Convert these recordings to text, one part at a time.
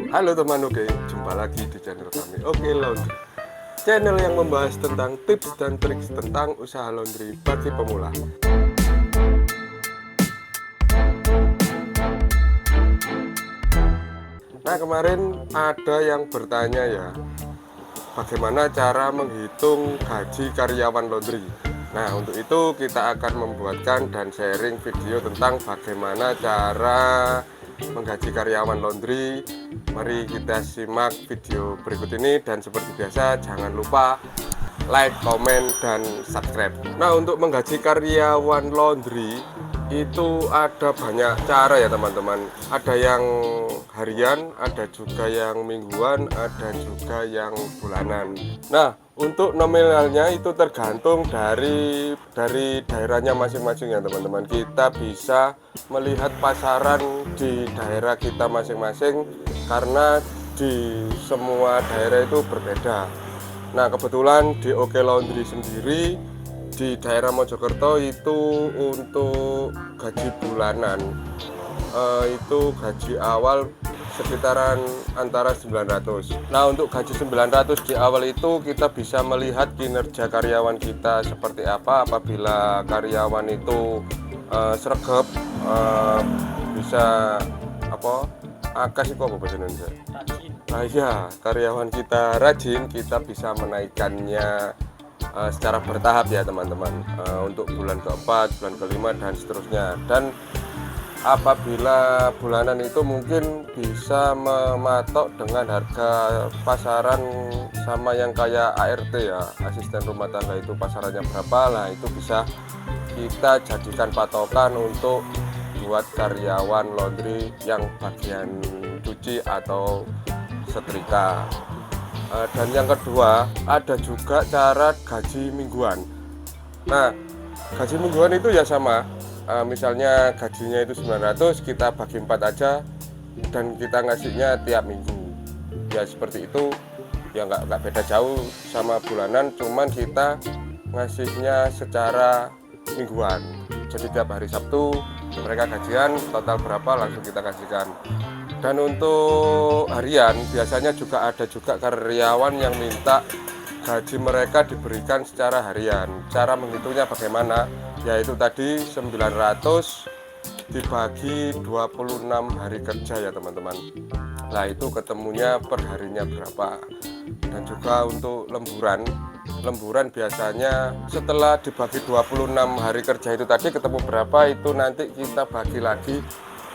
Halo teman Oke, jumpa lagi di channel kami Oke Laundry. Channel yang membahas tentang tips dan trik tentang usaha laundry bagi pemula. Nah, kemarin ada yang bertanya ya, bagaimana cara menghitung gaji karyawan laundry. Nah, untuk itu kita akan membuatkan dan sharing video tentang bagaimana cara menggaji karyawan laundry. Mari kita simak video berikut ini, dan seperti biasa jangan lupa like, komen, dan subscribe. Nah, untuk menggaji karyawan laundry itu ada banyak cara ya teman-teman. Ada yang harian, ada juga yang mingguan, ada juga yang bulanan. Nah, untuk nominalnya itu tergantung dari daerahnya masing-masing ya teman-teman. Kita bisa melihat pasaran di daerah kita masing-masing karena di semua daerah itu berbeda. Nah, kebetulan di Oke Laundry sendiri di daerah Mojokerto itu untuk gaji bulanan itu gaji awal sekitaran antara 900. Nah, untuk gaji 900 di awal itu kita bisa melihat kinerja karyawan kita seperti apa. Apabila karyawan itu sregep, bisa apa, akas itu apa bahasa Indonesia? Nah, ya, karyawan kita rajin, kita bisa menaikkannya secara bertahap ya teman-teman, untuk bulan keempat, bulan kelima, dan seterusnya. Dan apabila bulanan itu mungkin bisa mematok dengan harga pasaran sama yang kayak ART ya, asisten rumah tangga, itu pasarannya berapa lah, itu bisa kita jadikan patokan untuk buat karyawan laundry yang bagian cuci atau setrika. Dan yang kedua, ada juga cara gaji mingguan. Nah, gaji mingguan itu ya sama, misalnya gajinya itu 900, kita bagi 4 aja dan kita ngasihnya tiap minggu. Ya seperti itu, ya nggak beda jauh sama bulanan, cuman kita ngasihnya secara mingguan. Jadi tiap hari Sabtu mereka gajian, total berapa langsung kita kasihkan. Dan untuk harian biasanya juga ada juga karyawan yang minta gaji mereka diberikan secara harian. Cara menghitungnya bagaimana? Yaitu tadi 900 dibagi 26 hari kerja ya teman-teman. Nah, itu ketemunya per harinya berapa. Dan juga untuk lemburan biasanya setelah dibagi 26 hari kerja itu tadi ketemu berapa, itu nanti kita bagi lagi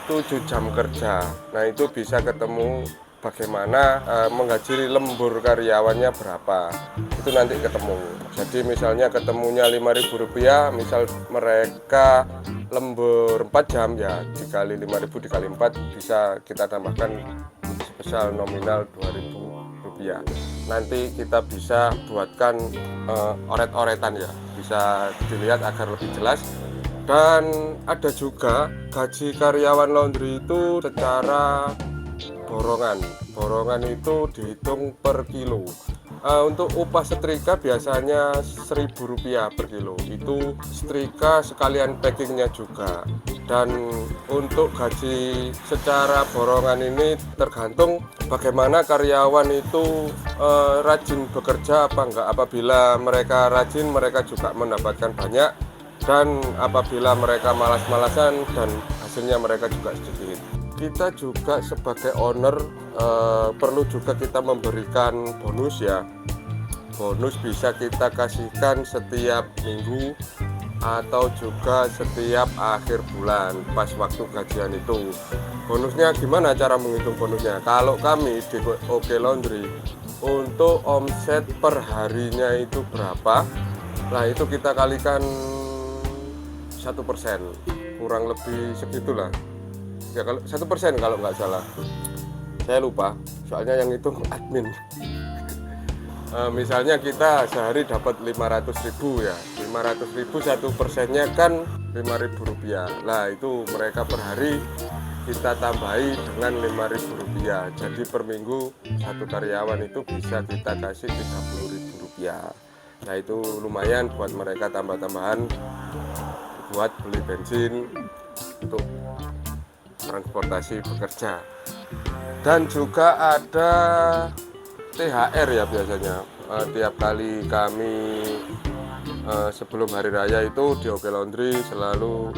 7 jam kerja. Nah, itu bisa ketemu bagaimana menggaji lembur karyawannya berapa. Itu nanti ketemu. Jadi misalnya ketemunya Rp5.000, misal mereka lembur 4 jam, ya dikali 5.000 dikali 4 bisa kita tambahkan sebesar nominal Rp2.000. Nanti kita bisa buatkan oret-oretan ya, bisa dilihat agar lebih jelas. Dan ada juga gaji karyawan laundry itu secara borongan itu dihitung per kilo. Untuk upah setrika biasanya Rp1.000 per kilo, itu setrika sekalian packingnya juga. Dan untuk gaji secara borongan ini tergantung bagaimana karyawan itu rajin bekerja apa enggak. Apabila mereka rajin, mereka juga mendapatkan banyak, dan apabila mereka malas-malasan dan hasilnya mereka juga sedikit. Kita juga sebagai owner perlu juga kita memberikan bonus ya. Bonus bisa kita kasihkan setiap minggu atau juga setiap akhir bulan pas waktu gajian itu. Bonusnya gimana cara menghitung bonusnya? Kalau kami di Oke Laundry, untuk omset per harinya itu berapa, nah itu kita kalikan 1%, kurang lebih segitulah ya, kalau 1% kalau nggak salah, saya lupa soalnya yang itu admin. Misalnya kita sehari dapat 500.000 ya, 500.000 1%-nya kan Rp5.000. Nah, itu mereka per hari kita tambahi dengan Rp5.000. Jadi per minggu satu karyawan itu bisa kita kasih Rp30.000. Nah, itu lumayan buat mereka tambah-tambahan buat beli bensin untuk transportasi bekerja. Dan juga ada THR ya biasanya. Tiap kali kami sebelum hari raya itu di Oke Laundry selalu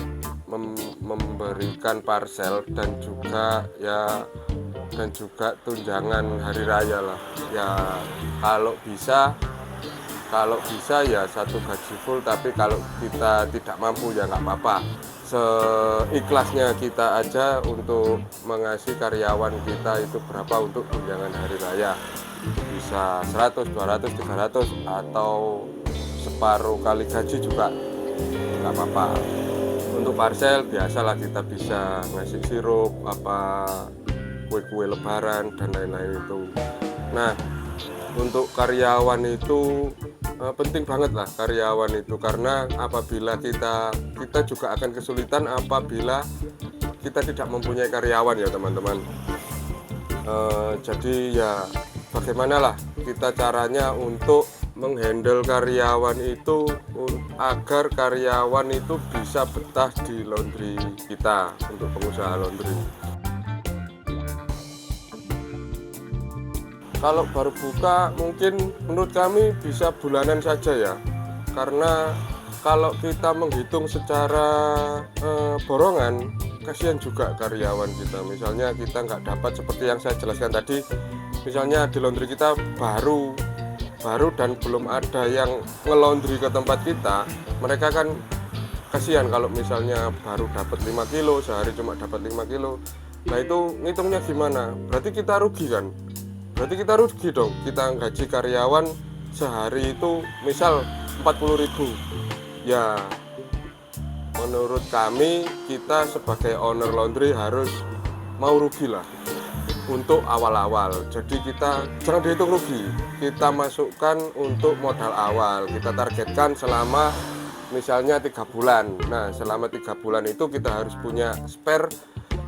memberikan parcel dan juga tunjangan hari raya lah ya. Kalau bisa ya satu gaji full, tapi kalau kita tidak mampu ya nggak apa-apa, seikhlasnya kita aja untuk mengasih karyawan kita itu berapa untuk tunjangan hari raya, bisa 100, 200, 300 atau separuh kali gaji juga nggak apa-apa. Untuk parcel biasalah kita bisa ngasih sirup, kue-kue lebaran dan lain-lain itu. Nah, untuk karyawan itu penting banget lah karyawan itu, karena apabila kita juga akan kesulitan apabila kita tidak mempunyai karyawan ya teman-teman. Jadi ya bagaimana lah kita caranya untuk menghandle karyawan itu agar karyawan itu bisa betah di laundry kita untuk pengusaha laundry. Kalau baru buka mungkin menurut kami bisa bulanan saja ya, karena kalau kita menghitung secara borongan kasihan juga karyawan kita. Misalnya kita nggak dapat seperti yang saya jelaskan tadi, misalnya di laundry kita baru dan belum ada yang ngelondri ke tempat kita, mereka kan kasihan kalau misalnya baru dapat 5 kilo, sehari cuma dapat 5 kilo. Nah itu ngitungnya gimana? Berarti kita rugi kan? Berarti kita rugi dong, kita gaji karyawan sehari itu misal 40.000. Ya menurut kami kita sebagai owner laundry harus mau rugi lah untuk awal-awal. Jadi kita jangan dihitung rugi, kita masukkan untuk modal awal, kita targetkan selama misalnya 3 bulan. Nah selama 3 bulan itu kita harus punya spare,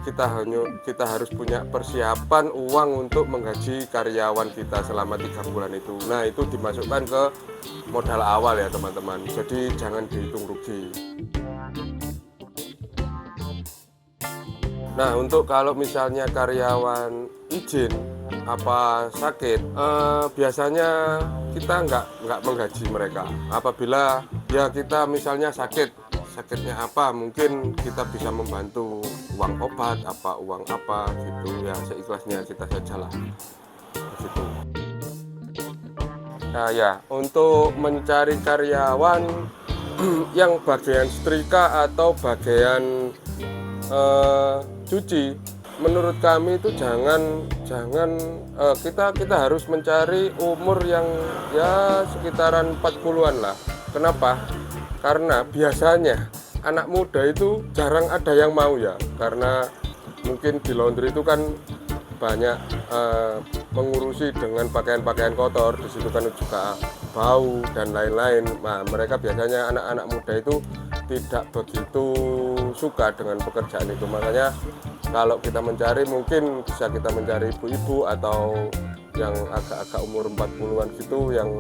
kita harus punya persiapan uang untuk menggaji karyawan kita selama 3 bulan itu. Nah itu dimasukkan ke modal awal ya teman-teman, jadi jangan dihitung rugi. Nah untuk kalau misalnya karyawan izin apa sakit, biasanya kita nggak menggaji mereka. Apabila ya kita misalnya sakitnya apa, mungkin kita bisa membantu uang obat uang apa gitu ya, seikhlasnya kita saja lah gitu. Nah ya untuk mencari karyawan yang bagian setrika atau bagian cuci, menurut kami itu jangan kita harus mencari umur yang ya sekitaran 40-an lah. Kenapa? Karena biasanya anak muda itu jarang ada yang mau ya, karena mungkin di laundry itu kan banyak mengurusi dengan pakaian-pakaian kotor, di situ kan juga bau dan lain-lain. Nah, mereka biasanya anak-anak muda itu tidak begitu suka dengan pekerjaan itu. Makanya kalau kita mencari, mungkin bisa kita mencari ibu-ibu atau yang agak-agak umur 40-an gitu, yang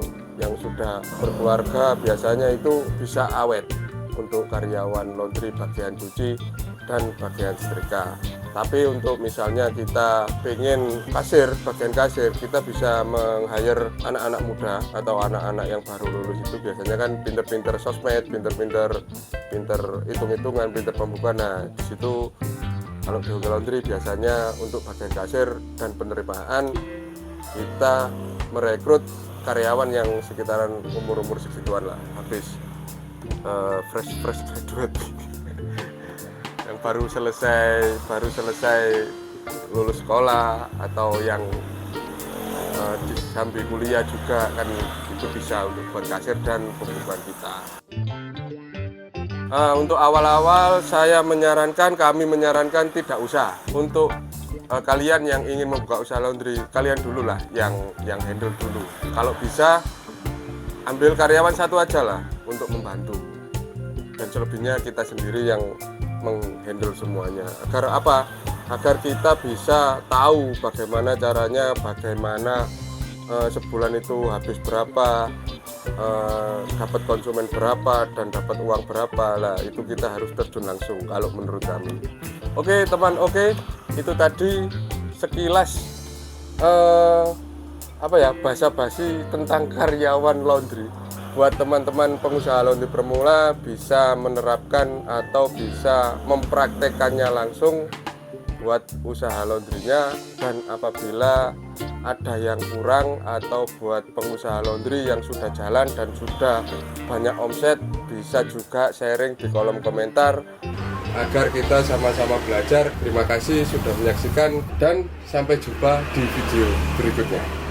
sudah berkeluarga, biasanya itu bisa awet untuk karyawan laundry bagian cuci dan bagian setrika. Tapi untuk misalnya kita pengen bagian kasir, kita bisa meng-hire anak-anak muda atau anak-anak yang baru lulus. Itu biasanya kan pinter-pinter sosmed, pinter hitung-hitungan, pinter pembukuan. Nah di situ kalau di Oke Laundry biasanya untuk bagian kasir dan penerimaan kita merekrut karyawan yang sekitaran umur segituan lah, habis fresh graduate yang baru selesai lulus sekolah, atau yang sambil kuliah juga kan, itu bisa untuk buat kasir dan pembukuan kita. Untuk awal-awal kami menyarankan tidak usah. Untuk kalian yang ingin membuka usaha laundry, kalian dulu lah yang handle dulu. Kalau bisa ambil karyawan satu aja lah untuk membantu, dan selebihnya kita sendiri yang menghandle semuanya. Agar apa? Agar kita bisa tahu bagaimana caranya, bagaimana sebulan itu habis berapa, dapat konsumen berapa, dan dapat uang berapa lah. Itu kita harus terjun langsung kalau menurut kami. Oke teman, itu tadi sekilas basa-basi tentang karyawan laundry. Buat teman-teman pengusaha laundry pemula bisa menerapkan atau bisa mempraktekannya langsung buat usaha laundrynya, dan apabila ada yang kurang atau buat pengusaha laundry yang sudah jalan dan sudah banyak omset, bisa juga sharing di kolom komentar agar kita sama-sama belajar. Terima kasih sudah menyaksikan dan sampai jumpa di video berikutnya.